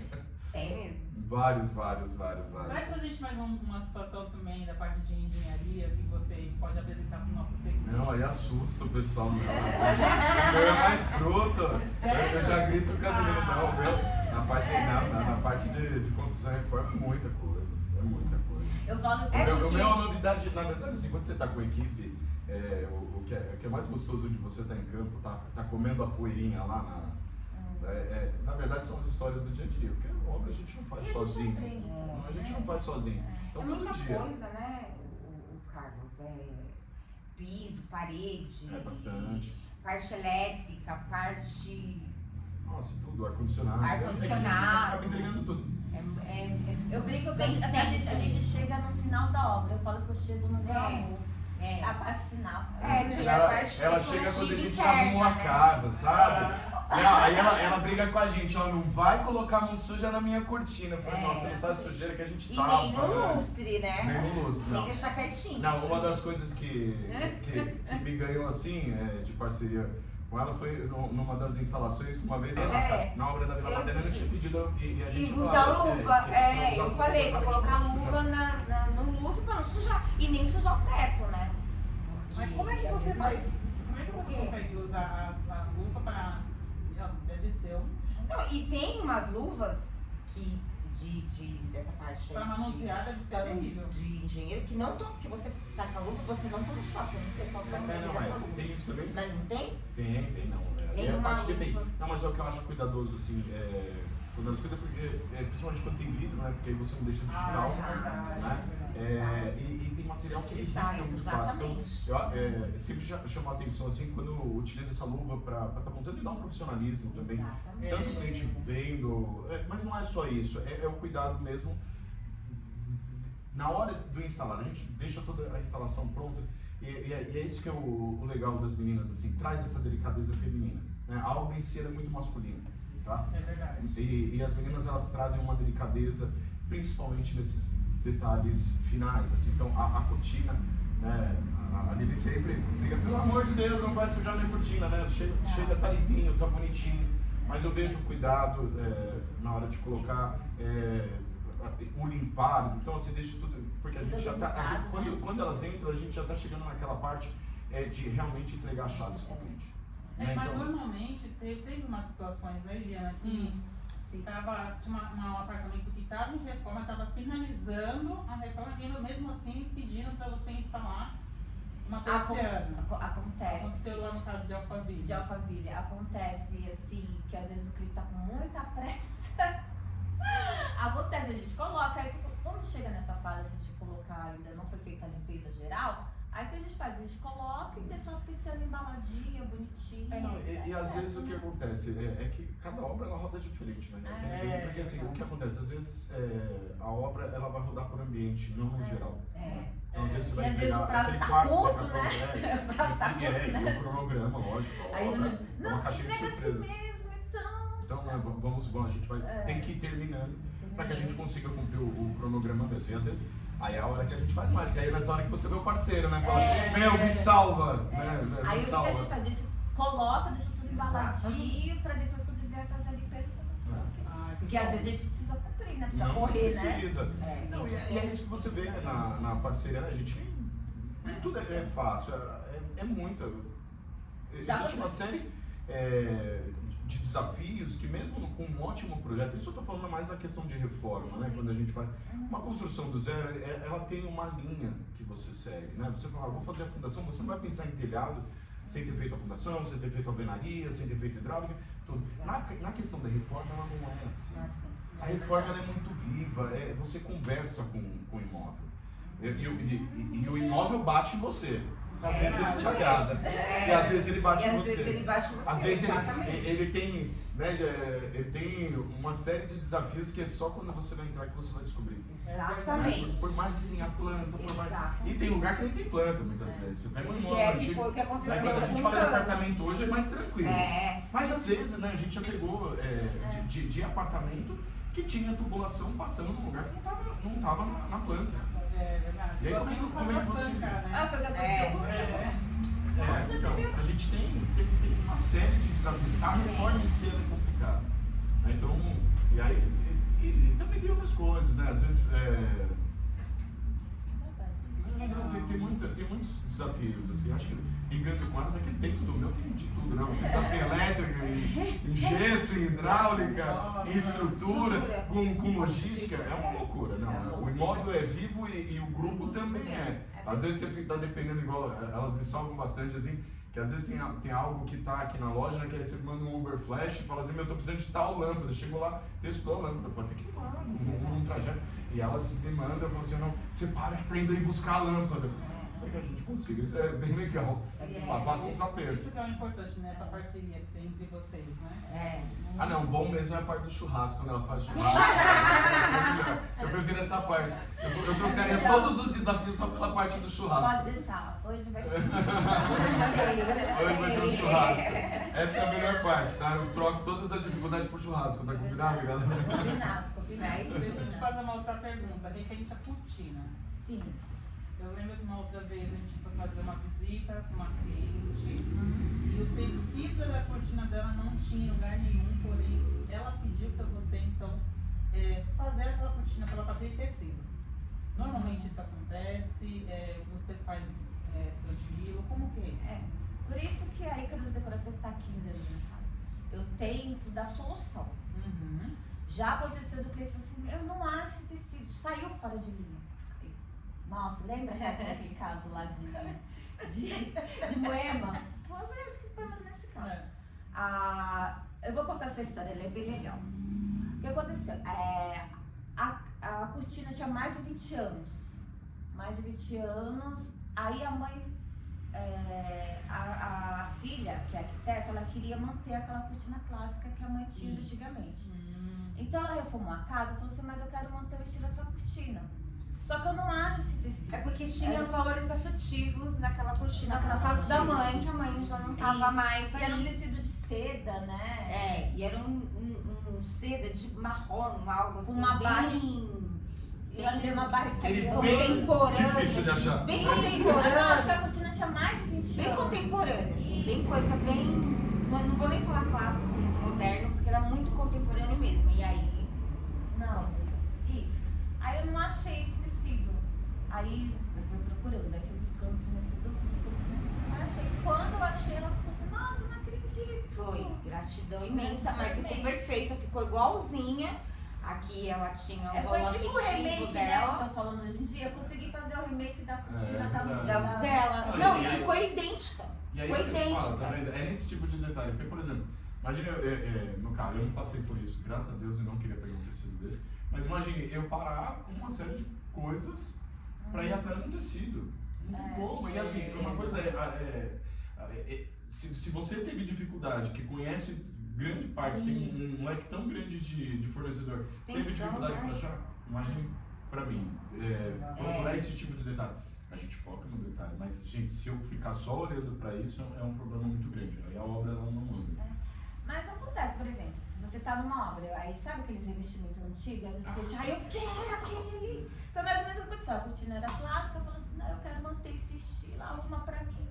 Tem mesmo. Vários. Traz pra gente mais uma situação também da parte de engenharia que você pode apresentar para o nosso seguidor. Não, aí assusta o pessoal, não. Eu é mais bruto. Eu já grito com as meninas, não, meu. Na parte de construção e reforma é muita coisa. É muita coisa. Eu falo O meu é uma novidade, na verdade, assim, quando você está com a equipe, o que é mais gostoso de você estar em campo, tá comendo a poeirinha lá na verdade são as histórias do dia a dia, porque a obra a gente não faz sozinho. A gente não faz sozinho. Então É todo muita dia. coisa, né, o Carlos? Piso, parede, Bastante. parte elétrica, parte. Nossa, tudo, ar-condicionado. Ar-condicionado. Acaba entregando tudo. Eu brinco que Bem a gente chega no final da obra. Eu falo que eu chego no glamour. É. A parte final. Que a parte Ela chega quando a gente decorativa arrumou a interna, né? casa, sabe? Aí ela briga com a gente, ó, não vai colocar mão suja na minha cortina. Eu falei, nossa, você não sabe a sujeira que a gente E tava. nem no lustre, né? Nem no lustre, Tem não. que deixar quietinho. Não, uma das coisas que me ganhou assim, de parceria com ela, foi numa das instalações que uma vez na obra da Vila Madalena eu tinha pedido e a gente E usar falava, luva. que Eu falei pra colocar luva no lustre pra não sujar. E nem sujar o teto, né? Mas como é que você faz? Como é que você consegue usar a luva para. Deve ser um. Não, e tem umas luvas que dessa parte Para manusear deve ser terrível. de engenheiro que não toma, que você tá com a luva, você não toma choque. Eu não sei qual que é o nome dessa luva. Tem isso também? Mas não tem? Tem não. Tem a uma parte de luva. Não, mas é o que eu acho cuidadoso, assim, cuidadoso porque, principalmente quando tem vidro, né, porque aí você não deixa de girar, né? E tem material que ele risca muito fácil. Então, eu sempre chamo a atenção, assim, quando utiliza essa luva para estar montando e dá um profissionalismo também. Exatamente. Tanto o cliente vendo, mas não é só isso, é o cuidado mesmo Na hora do instalar, a gente deixa toda a instalação pronta e é isso que é o legal das meninas, assim, traz essa delicadeza feminina, né? A obra em si é muito masculina, tá? É verdade. E as meninas, elas trazem uma delicadeza, principalmente nesses detalhes finais, assim. Então a cortina, né? A Lili sempre liga, pelo amor de Deus, não vai sujar minha cortina, né? Chega, tá limpinho, tá bonitinho. Mas eu vejo cuidado na hora de colocar o limpar. Então você deixa tudo, porque a gente já tá, quando elas entram, a gente já tá chegando naquela parte de realmente entregar as chaves para o cliente. Né? Mas Então, normalmente teve umas situações, né, Liliana, que tinha um apartamento que estava em reforma, estava finalizando a reforma e mesmo assim pedindo para você instalar uma persiana. Acontece. Aconteceu lá no caso de Alphaville. De Alphaville. Acontece assim, que às vezes o cliente tá com muita pressa. Acontece, a gente coloca, aí quando chega nessa fase de colocar, ainda não foi feita a limpeza geral, aí o que a gente faz? A gente coloca e deixa uma persiana embaladinha, bonitinha. E às vezes o que acontece é que cada obra ela roda diferente, né? Porque assim, o que acontece, às vezes a obra ela vai rodar por ambiente, não no geral. Então às vezes você vai vezes o pegar prazo aquele tá quarto, curto, né? O prazo tá curto, né? E o cronograma, lógico. Aí É uma caixinha de entrega surpresa. assim mesmo, então. Então, né, a gente vai tem que ir terminando para que a gente consiga cumprir o cronograma mesmo. E às vezes, aí é a hora que a gente faz mágica. Aí nessa hora que você vê o parceiro, né? Fala, meu, me salva! Né? Aí Me o que a salva. gente faz? Deixa tudo embaladinho, pra depois quando vier fazer a limpeza, já tá tudo ok. Porque às vezes a gente precisa cumprir, né? Precisa Não correr, né? precisa. Não, e é isso que você vê na parceria, né? A gente nem tudo é fácil, é muita. Existe uma série de desafios que mesmo com um ótimo projeto, isso eu estou falando mais da questão de reforma, né? Quando a gente faz uma construção do zero, ela tem uma linha que você segue, né? Você fala, vou fazer a fundação, você não vai pensar em telhado sem ter feito a fundação, sem ter feito a alvenaria, sem ter feito hidráulica, tudo. Na questão da reforma, ela não é assim. A reforma ela é muito viva, você conversa com o imóvel. E o imóvel bate em você. Às vezes ele te agrada. E às vezes ele bate em você. Às vezes ele tem, né, ele tem uma série de desafios que é só quando você vai entrar que você vai descobrir. Exatamente. Né? Por mais que tenha planta, e tem lugar que nem tem planta muitas vezes. Você pega um imóvel antigo. Foi o que aconteceu. Quando a gente fala de apartamento hoje é mais tranquilo. Mas às vezes, né, a gente já pegou de apartamento que tinha tubulação passando num lugar que não estava na planta. É verdade. E aí, como é que você... Foi o que aconteceu comigo. Então, a gente tem uma série de desafios. A reforma em si é complicada. Então, e aí, e também tem outras coisas, né? Às vezes, tem muitos desafios, assim. Acho que ligando com elas, aqui dentro do meu tem de tudo, né? Tem desafio elétrico, em gesso, em hidráulica, em estrutura, com logística, é uma loucura, não. O imóvel é vivo e o grupo também é. Às vezes você fica dependendo, igual elas me salvam bastante, assim, que às vezes tem algo que tá aqui na loja, né, que aí você manda um Uber Flash e fala assim, eu tô precisando de tal lâmpada. Chegou lá, testou a lâmpada, pode ter que ir lá, num trajeto. E elas me mandam, eu falo assim, não, você para que tá indo aí buscar a lâmpada. Como é que a gente consiga? Isso é bem legal. Passa uns apertos. Isso que é importante nessa parceria que tem entre vocês, né? Não, bom mesmo é a parte do churrasco, quando ela faz churrasco. Eu prefiro essa parte. Eu trocaria todos os desafios só pela parte do churrasco. Pode deixar, hoje vai ser. Hoje vai ter um churrasco. Essa é a melhor parte, tá? Eu troco todas as dificuldades por churrasco, tá combinado, galera? Combinado. Deixa eu te fazer uma outra pergunta, referente à cortina. Sim. Eu lembro que uma outra vez a gente foi fazer uma visita com uma cliente e o tecido da cortina dela não tinha em lugar nenhum, porém ela pediu para você então fazer aquela cortina para ela ter tecido. Normalmente isso acontece, você faz tranquilo, como que é isso? Por isso que a Ícaros Decorações está há 15 anos no mercado. Eu tento dar solução. Já aconteceu do cliente falar assim, eu não acho tecido, saiu fora de linha. Nossa, lembra daquele caso lá de Moema? Eu acho que foi mais nesse caso. Eu vou contar essa história, ela é bem legal. O que aconteceu? A cortina tinha mais de 20 anos. Mais de 20 anos. Aí a mãe, a filha, que é arquiteta, ela queria manter aquela cortina clássica que a mãe tinha antigamente. Então ela reformou a casa e falou assim, mas eu quero manter o estilo dessa cortina. Só que eu não É porque tinha valores afetivos naquela cortina, na casa da mãe, que a mãe já não tava mais E era um ali. tecido de seda, né? É, e era um seda de marrom, algo assim, Uma bem uma barra Ele contemporâneo. difícil de achar. Bem Eu acho que contemporâneo. a cortina tinha mais de 20 Bem anos. contemporâneo, assim, bem coisa bem. Não vou nem falar clássico, moderno, porque era muito contemporâneo mesmo. E aí. Não, isso. Aí eu não achei esse tecido. Aí eu fui procurando, aí fui buscando fornecedor. Aí achei. Quando eu achei, ela ficou assim, nossa, eu não acredito. Foi gratidão imensa, Super mas ficou bem. perfeita, ficou igualzinha. Aqui ela tinha o Foi valor tipo o afetivo remake, né, que dela. estão falando hoje em dia. Eu consegui fazer o remake da cortina verdade. Dela. Não, Não, e aí- ficou idêntica. E aí Foi eu falo, idêntica. tá vendo? É nesse tipo de detalhe. Porque, por exemplo, imagine, no caso, eu não passei por isso, graças a Deus, eu não queria pegar um tecido desse. Mas imagine eu parar com uma série de coisas pra ir atrás de um tecido. Não tem como. E assim, uma coisa se você teve dificuldade, que conhece grande parte, tem um leque tão grande de fornecedor, teve Extensão, dificuldade né? pra achar, imagine pra mim, procurar esse tipo de detalhe. A gente foca no detalhe, mas, gente, se eu ficar só olhando pra isso, é um problema muito grande. Aí a obra ela não anda. Mas acontece, por exemplo, se você tá numa obra, aí sabe aqueles revestimentos antigos, às vezes o cliente, eu quero aquele. Foi mais ou menos o que aconteceu. A cortina era plástica, eu falei assim, não, eu quero manter esse estilo, arruma pra mim.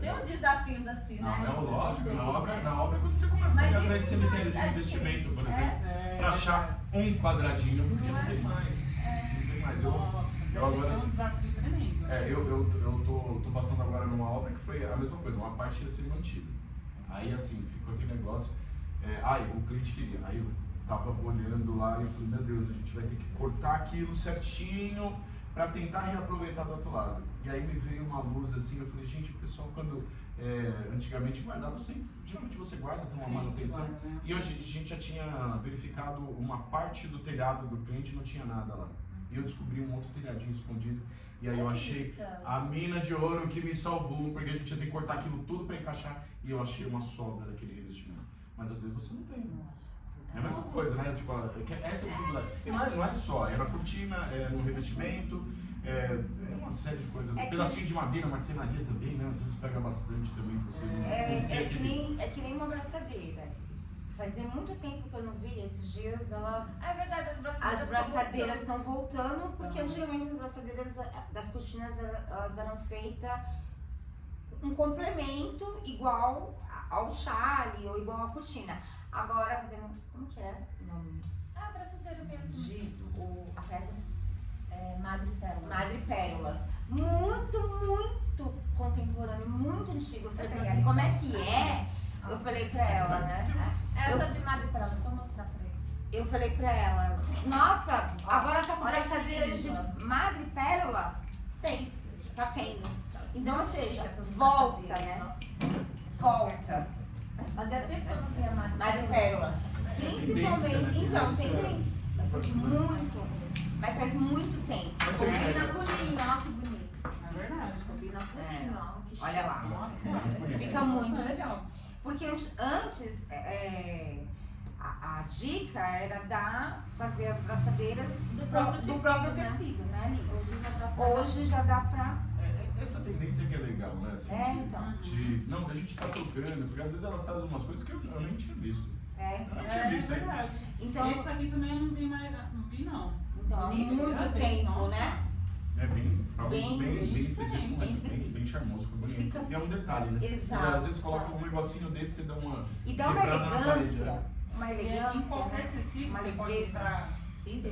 Tem uns desafios assim, Não, né? é lógico, na obra, né? quando você começa a ir Mas atrás de isso cemitério de é investimento, por difícil. exemplo, pra achar um quadradinho, porque não tem mais. Não tem mais. Nossa, eu agora- deve ser um desafio tremendo. Eu tô passando agora numa obra que foi a mesma coisa, uma parte ia ser mantida. Aí assim, ficou aquele negócio, o cliente queria, aí eu tava olhando lá e eu falei, meu Deus, a gente vai ter que cortar aquilo certinho para tentar reaproveitar do outro lado. E aí me veio uma luz assim, eu falei, gente, o pessoal quando antigamente guardava sempre, geralmente você guarda com uma manutenção, e hoje a gente já tinha verificado uma parte do telhado do cliente, não tinha nada lá. E eu descobri um outro telhadinho escondido, e aí eu achei a mina de ouro que me salvou, porque a gente ia ter que cortar aquilo tudo para encaixar, e eu achei uma sobra daquele revestimento. Mas às vezes você não tem. É a mesma coisa, né? Tipo, essa é a dificuldade. E não é só, é na cortina, é no revestimento, é uma série de coisas. Um pedacinho de madeira, marcenaria também, né? Às vezes pega bastante também, você não tem aquele... É que nem uma braçadeira. Fazia muito tempo que eu não vi, esses dias ela. É verdade, As braçadeiras estão voltando, porque antigamente as braçadeiras das cortinas elas eram feitas um complemento igual ao chale ou igual à cortina. Agora tá tendo. Como que é o nome? Ah, braçadeira mesmo. A pedra? Madrepérolas. Madrepérolas. Muito contemporâneo, muito antigo. Eu falei pra pegar ela, ali como é pra que mostrar. é? Eu falei pra ela, né? Essa de madrepérolas, deixa eu mostrar pra eles. Eu falei pra ela, nossa, Ó, agora tá com olha que braçadeira de lindo. madrepérola? Tem, tá tendo. Então, ou seja, Essas volta, braçadeiras, né? ó. Volta. Mas é tempo que eu não vi a Madrepérola. Principalmente, Tendência, né? então, Tendência. tendência. Mas faz muito tempo. Mas você Combina com linho, ó que bonito. É verdade. Combina com linho, ó. Que Olha lá. Nossa, Muito bonito. Fica muito legal. Porque antes, a dica era fazer as braçadeiras Do próprio tecido, né? tecido, né, ali. Hoje já dá pra... Hoje já dá pra... Essa tendência que é legal, né? Assim, então. não, da gente tá trocando, porque às vezes elas trazem umas coisas que eu nem tinha visto. Eu não tinha É visto, hein? verdade. Então, Esse aqui também eu não vi mais, não vi não. então há Bonito, muito já vi, tempo, nossa. né? É bem Bem específico, bem específico. bem charmoso, fica bonito. Fica- E é um detalhe, né? Exato. Você, às vezes coloca um negocinho desse, você dá uma... E dá uma quebrada na parede, elegância, né? uma Em elegância, qualquer né? tecido Uma você pode leveza. usar Sim,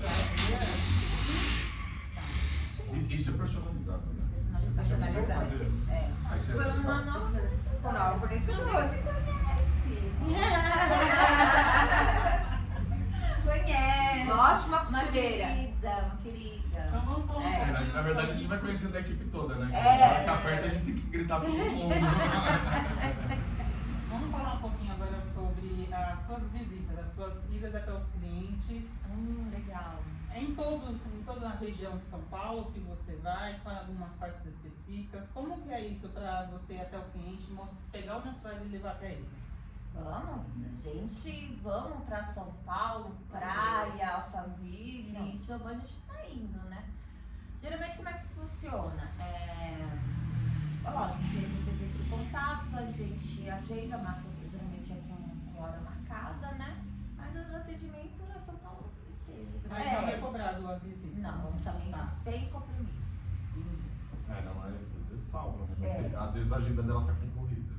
Isso é personalizado, né? Personalizado. É. Aí você- Foi uma nova Com nova fornecedora. Conhece. Ótima Uma costureira. querida. Então vamos falar um É, pouquinho Na verdade, a sobre- gente vai conhecendo a equipe toda, né? É. Na hora que aperta, a gente tem que gritar todo mundo. Vamos falar um pouquinho agora sobre as suas visitas, as suas idas até os clientes. Legal. É em toda a região de São Paulo que você vai, só em algumas partes específicas. Como que é isso para você ir até o cliente, pegar o menstruário e levar até ele? Vamos, gente, vamos pra São Paulo, praia, Alphaville, chamou, a gente tá indo, né? Geralmente como é agenda, marca, geralmente é com hora marcada, né? Mas o atendimento é São Paulo inteiro. Mas não é cobrado a visita. Não, orçamento Tá. sem compromisso. Não, mas às vezes salva, né? Mas às vezes a agenda dela tá concorrida.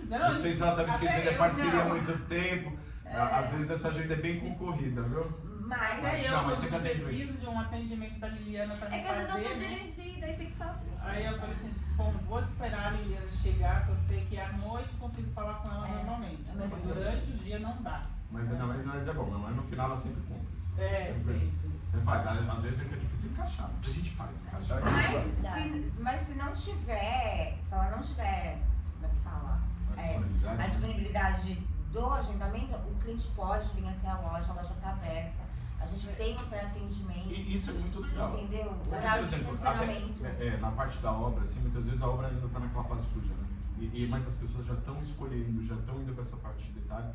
Não, Não sei se ela tá me até esquecendo, é eu parceria há não. muito tempo. Às vezes essa agenda é bem concorrida, viu? Mas Até eu, Não, mas quando você quer preciso de um atendimento da Liliana pra me é que às vezes eu fazer, tô né? dirigindo, aí tem que falar. Aí eu falei assim, bom, vou esperar a Liliana chegar, que eu sei que à noite eu consigo falar com ela normalmente. mas Mas durante o dia não dá. Mas é bom, mas no final ela sempre cumpre. Sempre. Sim. Você faz, às vezes é que é difícil encaixar, mas a gente faz, encaixar. Mas se não tiver, se ela não tiver, como é que fala? A disponibilidade do agendamento, o cliente pode vir até a loja já está aberta. A gente tem um pré-atendimento. E isso é muito legal. Entendeu? Porque, Horário por de exemplo, funcionamento. na parte da obra, assim, muitas vezes a obra ainda está naquela fase suja, né? Mas as pessoas já estão escolhendo, já estão indo para essa parte de detalhe.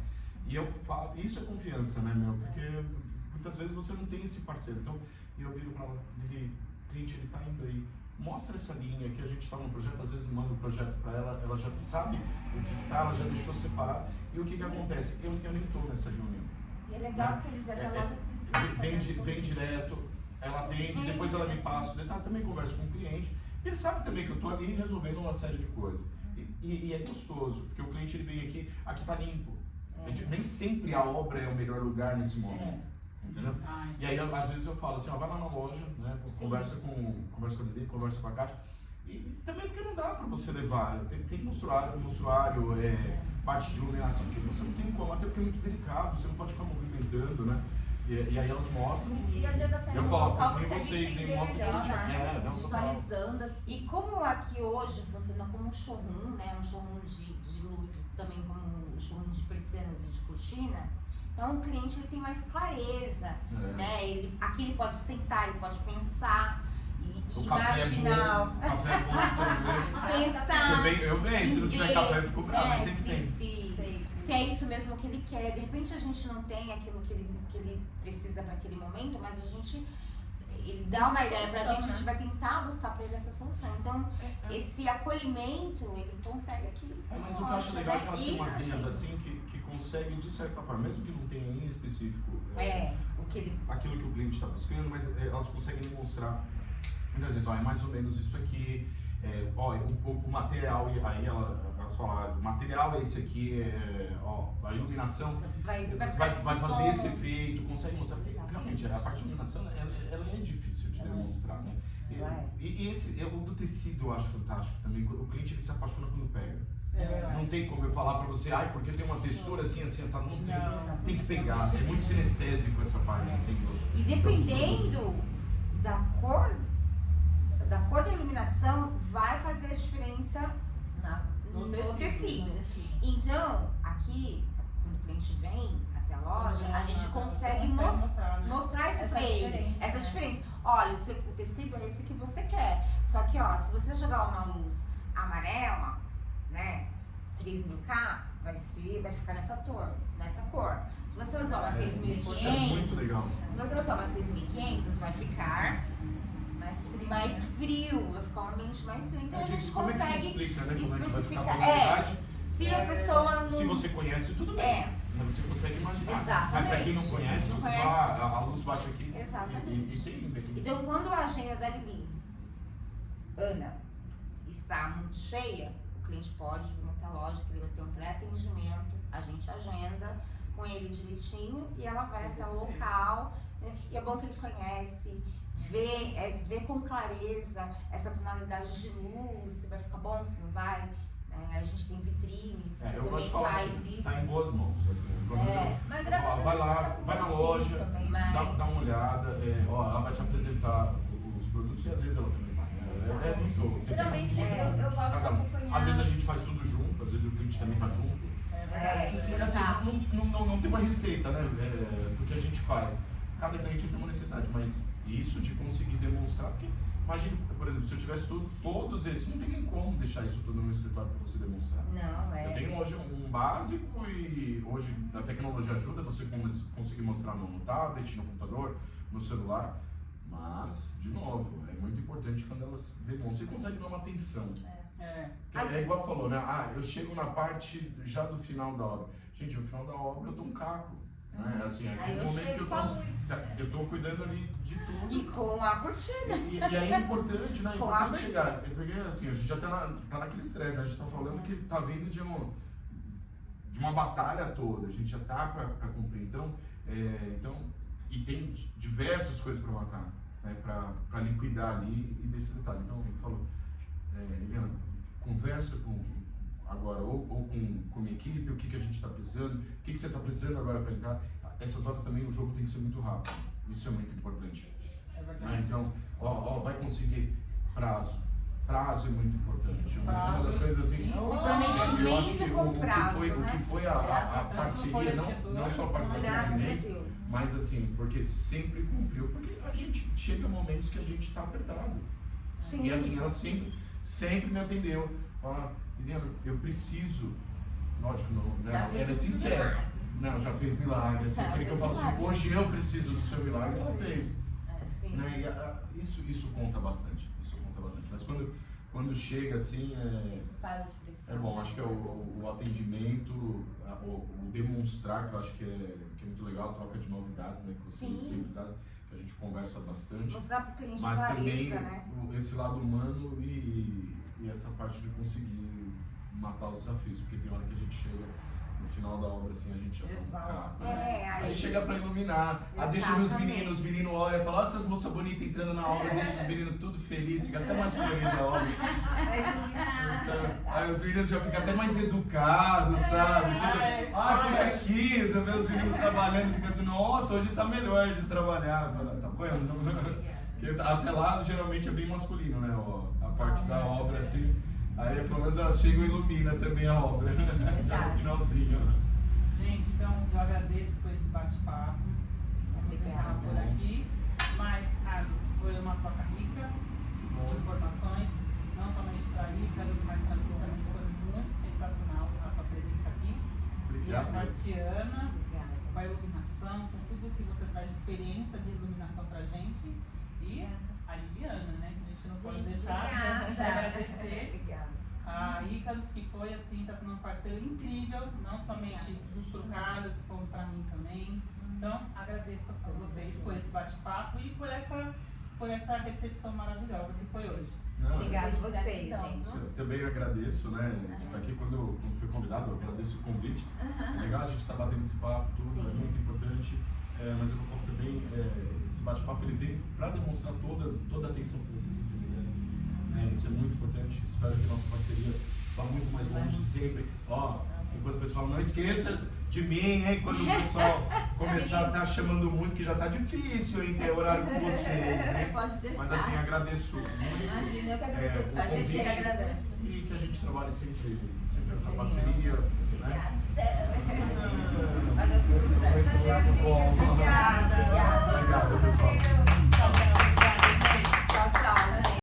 E eu falo, isso é confiança, né, meu? Porque muitas vezes você não tem esse parceiro. Então, eu viro para ela, cliente, ele está indo aí. Mostra essa linha que a gente está no projeto, às vezes manda o projeto para ela, ela já sabe o que está, ela já deixou separado. E o que acontece? Eu nem estou nessa reunião. E é legal que eles vão até a loja. Vem direto, ela atende, depois ela me passa o detalhe, também converso com o cliente. Ele sabe também que eu estou ali resolvendo uma série de coisas. E é gostoso, porque o cliente ele vem aqui está limpo. Nem sempre a obra é o melhor lugar nesse momento. Entendeu? E aí, às vezes eu falo assim, vai lá na loja, né? Conversa com a Lili, conversa com a Kátia. E também porque não dá para você levar, tem mostruário, parte de iluminação que você não tem como, até porque é muito delicado, você não pode ficar movimentando, né? E aí elas mostram. E às vezes até eu no falo, local confio em consegue vocês, entender mostra melhor, direitinho. né? Não, total. Visualizando assim. E como aqui hoje funciona como um showroom, né? Um showroom de lustre, também como um showroom de persianas e de cortinas, então o cliente ele tem mais clareza, né? Aqui ele pode sentar, ele pode pensar e imaginar. O café é bom também. Pensar. Eu venho, se não tiver café eu fico bravo, mas sempre tem. Se é isso mesmo que ele quer. De repente a gente não tem aquilo que ele precisa para aquele momento, mas ele dá uma ideia pra gente, a gente vai tentar buscar pra ele essa solução. Então, esse acolhimento, ele consegue aqui. Mas o que eu acho legal é que elas têm umas linhas assim que conseguem, de certa forma, mesmo que não tenha em específico aquilo que o cliente está buscando, mas elas conseguem demonstrar, muitas vezes, é mais ou menos isso aqui, o material, aí elas falam, o material é esse aqui, a iluminação vai fazer esse efeito, consegue mostrar, porque realmente a parte de iluminação ela é difícil de demonstrar, né? E esse, o do tecido eu acho fantástico também, o cliente ele se apaixona quando pega. Não tem como eu falar pra você, porque tem uma textura assim, assado, não tem. Tem que pegar, é muito sinestésico essa parte, assim. E dependendo da cor da iluminação, vai fazer a diferença no tecido. Então, aqui, quando o cliente vem até a loja, a gente consegue mostrar isso pra ele, essa diferença. Olha, o tecido é esse que você quer. Só que, se você jogar uma luz amarela, né, 3000K, vai ficar nessa cor. Se você usar uma 6500, é muito legal. Se você usar uma 6500, vai ficar mais frio, vai ficar um ambiente mais frio. Então a gente como consegue é que se explica, né? Como é que vai ficar a especificar. tonalidade? Se a pessoa não... Se você conhece, tudo bem. Você consegue imaginar. Exatamente. Mas pra quem não conhece, Não você conhece. fala, a luz bate aqui. Exatamente. E tem. Então, quando a agenda da Lili, Ana, está muito cheia, o cliente pode vir até a loja, que ele vai ter um pré-atendimento, a gente agenda com ele direitinho e ela vai até o local, né? E é bom que ele conhece, vê com clareza essa tonalidade de luz, se vai ficar bom, se não vai. A gente tem vitrines que Eu gosto também de falar faz assim, isso. tá em boas mãos. Mas Vai lá, vai na loja, dá uma olhada, ela vai te apresentar os produtos e às vezes ela também vai. É muito. Geralmente eu gosto de acompanhar. Às vezes a gente faz tudo junto, às vezes o cliente também tá junto. Exato. Não tem uma receita, né? Do que a gente faz. Cada cliente tem uma necessidade, mas isso de conseguir demonstrar, porque imagina, por exemplo, se eu tivesse todos esses, não tem nem como deixar isso tudo no meu escritório para você demonstrar. Não, Eu tenho hoje um básico e hoje a tecnologia ajuda você conseguir mostrar no tablet, no computador, no celular, mas, de novo, é muito importante quando elas demonstram e conseguem dar uma atenção. É igual falou, né? Eu chego na parte já do final da obra. Gente, no final da obra eu tô um caco. Né? Assim, Aí no eu momento que chego com a luz. eu tô cuidando ali de tudo. E com a cortina. E aí é importante, né? É Com importante a chegar. É porque assim, a gente já tá naquele estresse, né? A gente tá falando que tá vindo de uma batalha toda, a gente já tá pra cumprir. Então, e tem diversas coisas pra matar, né? Pra liquidar ali e desse detalhe. Então, ele falou, Eliana, conversa agora ou com a minha equipe, o que a gente está precisando, o que você está precisando agora para entrar. Essas horas também o jogo tem que ser muito rápido, isso é muito importante. É verdade. Então, vai conseguir prazo é muito importante. Uma das coisas assim, eu acho que com prazo, o que foi a parceria, não só a parceria Graças a do Ney, Deus. mas assim, porque sempre cumpriu, porque a gente chega a momentos que a gente está apertado. Sim. E assim, ela sempre me atendeu. Fala, Eliana, eu preciso, lógico, não, ela é sincera. Não, já fez milagre. Assim, queria que eu falasse assim, hoje eu preciso do seu milagre, ela fez. Sim. Né? E, isso conta bastante. Isso conta bastante. Mas quando chega assim, Isso faz a diferença. é bom. Acho que é o atendimento, o demonstrar, que eu acho que é muito legal, a troca de novidades, né? Que vocês sempre trazem, que a gente conversa bastante. Mostrar pro cliente Mas clareza, também né? esse lado humano e essa parte de conseguir matar os desafios, porque tem hora que a gente chega no final da obra assim, a gente já tá Exausto. aí chega pra iluminar, deixa os meninos olham e falam, essas moças bonitas entrando na obra, deixa os meninos tudo felizes, fica até mais feliz a obra. Então, aí os meninos já ficam até mais educados, sabe? Fica aqui, você vê os meninos trabalhando, fica assim, nossa, hoje tá melhor de trabalhar, tá vendo? Porque até lá geralmente é bem masculino, né? A parte da obra assim. Aí pelo menos ela chega e ilumina também a obra, já no finalzinho. Gente, então eu agradeço por esse bate-papo. Vamos encerrar por aqui. Mas, Carlos, foi uma troca rica de informações, não somente para Ícaros, mas para mim também foi muito sensacional a sua presença aqui. Obrigado. E a Tatiana, com a iluminação, com tudo que você traz de experiência de iluminação pra gente. E a Liliana, né? Que a gente não pode deixar de agradecer. A Ícaros, que foi assim, está sendo um parceiro incrível, não somente pro Carlos, como para mim também. Então, agradeço a vocês por esse bate-papo e por essa recepção maravilhosa que foi hoje. Obrigada a vocês, gente. Eu também agradeço, né? De estar aqui quando fui convidado, eu agradeço o convite. É legal a gente estar batendo esse papo, tudo, é muito importante. Mas eu vou falar também, esse bate-papo ele vem para demonstrar toda a atenção que vocês têm. Isso é muito importante. Espero que nossa parceria vá muito mais longe sempre. Enquanto o pessoal não esqueça de mim, hein? Quando o pessoal começar a estar chamando muito, que já está difícil em ter horário com vocês, hein? Pode deixar. Mas assim, agradeço muito. Imagina, eu que agradeço. O A gente convite que agradece. e que a gente trabalhe sempre essa parceria. Né? Obrigada. Muito bom.